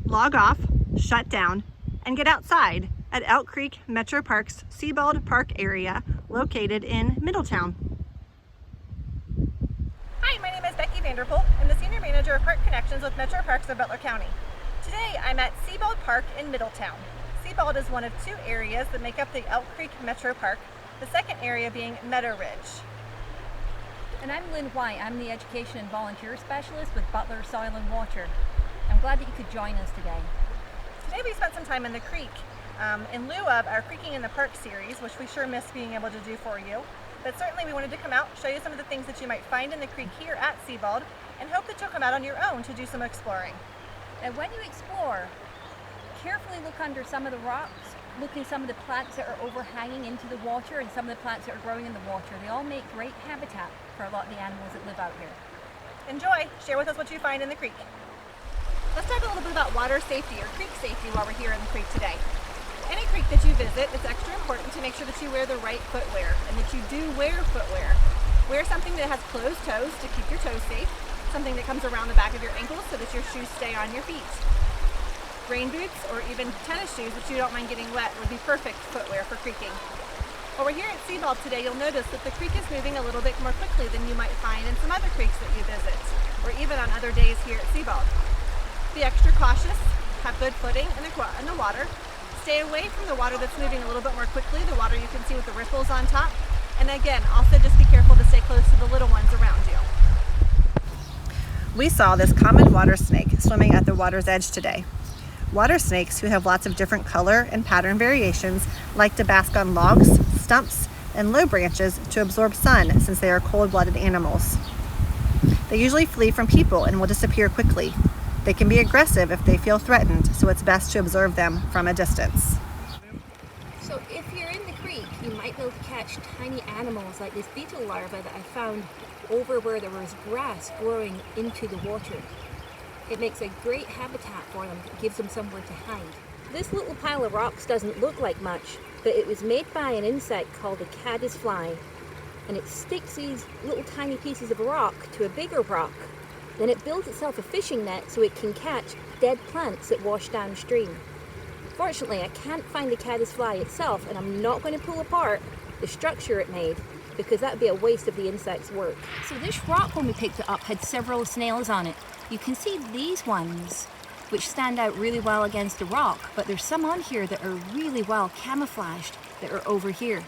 log off, shut down, and get outside at Elk Creek MetroPark's Sebald Park area located in Middletown. Hi, my name is Becky Vanderpool. I'm the Senior Manager of Park Connections with MetroPark's of Butler County. Today I'm at Sebald Park in Middletown. Sebald is one of two areas that make up the Elk Creek Metro Park, the second area being Meadow Ridge. And I'm Lynn White. I'm the Education and Volunteer Specialist with Butler Soil and Water. I'm glad that you could join us today. Today we spent some time in the creek in lieu of our Creeking in the Park series, which we sure miss being able to do for you. But certainly we wanted to come out, show you some of the things that you might find in the creek here at Sebald, and hope that you'll come out on your own to do some exploring. And when you explore, carefully look under some of the rocks, look in some of the plants that are overhanging into the water and some of the plants that are growing in the water. They all make great habitat for a lot of the animals that live out here. Enjoy! Share with us what you find in the creek. Let's talk a little bit about water safety or creek safety while we're here in the creek today. Any creek that you visit, it's extra important to make sure that you wear the right footwear and that you do wear footwear. Wear something that has closed toes to keep your toes safe, something that comes around the back of your ankles so that your shoes stay on your feet. Rain boots or even tennis shoes that you don't mind getting wet would be perfect footwear for creeking. While we're here at Sebald today, you'll notice that the creek is moving a little bit more quickly than you might find in some other creeks that you visit, or even on other days here at Sebald. Be extra cautious, have good footing in the water, stay away from the water that's moving a little bit more quickly, the water you can see with the ripples on top, and again, also just be careful to stay close to the little ones around you. We saw this common water snake swimming at the water's edge today. Water snakes, who have lots of different color and pattern variations, like to bask on logs, stumps, and low branches to absorb sun since they are cold-blooded animals. They usually flee from people and will disappear quickly. They can be aggressive if they feel threatened, so it's best to observe them from a distance. So if you're in the creek, you might be able to catch tiny animals like this beetle larva that I found over where there was grass growing into the water. It makes a great habitat for them. It gives them somewhere to hide. This little pile of rocks doesn't look like much, but it was made by an insect called a caddisfly, and it sticks these little tiny pieces of rock to a bigger rock. Then it builds itself a fishing net so it can catch dead plants that wash downstream. Fortunately, I can't find the caddisfly itself, and I'm not going to pull apart the structure it made because that would be a waste of the insect's work. So this rock, when we picked it up, had several snails on it. You can see these ones, which stand out really well against the rock, but there's some on here that are really well camouflaged that are over here.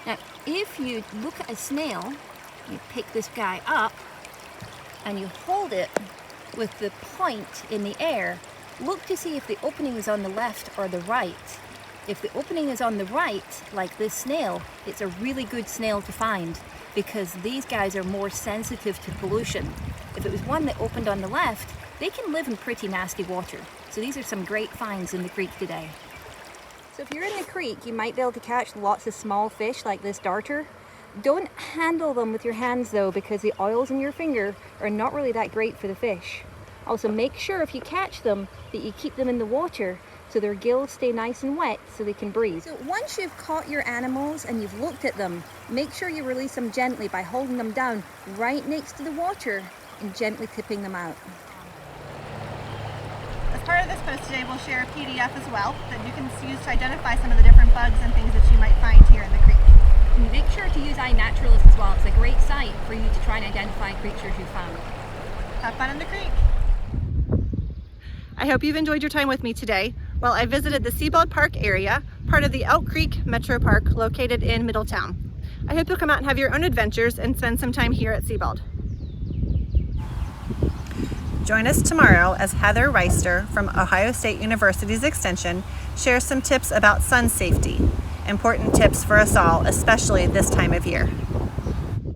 Now, if you look at a snail, you pick this guy up, and you hold it with the point in the air, look to see if the opening is on the left or the right. If the opening is on the right, like this snail, it's a really good snail to find because these guys are more sensitive to pollution. If it was one that opened on the left, they can live in pretty nasty water. So these are some great finds in the creek today. So if you're in the creek, you might be able to catch lots of small fish like this darter. Don't handle them with your hands though, because the oils in your finger are not really that great for the fish. Also, make sure if you catch them that you keep them in the water so their gills stay nice and wet so they can breathe. So once you've caught your animals and you've looked at them, make sure you release them gently by holding them down right next to the water and gently tipping them out. As part of this post today, we'll share a PDF as well that you can use to identify some of the different bugs and things that you might find here in the creek. And make sure to use iNaturalist as well. It's a great site for you to try and identify creatures you found. Have fun in the creek. I hope you've enjoyed your time with me today while I visited the Sebald Park area, part of the Elk Creek Metro Park located in Middletown. I hope you'll come out and have your own adventures and spend some time here at Sebald. Join us tomorrow as Heather Reister from Ohio State University's Extension shares some tips about sun safety. Important tips for us all, especially this time of year.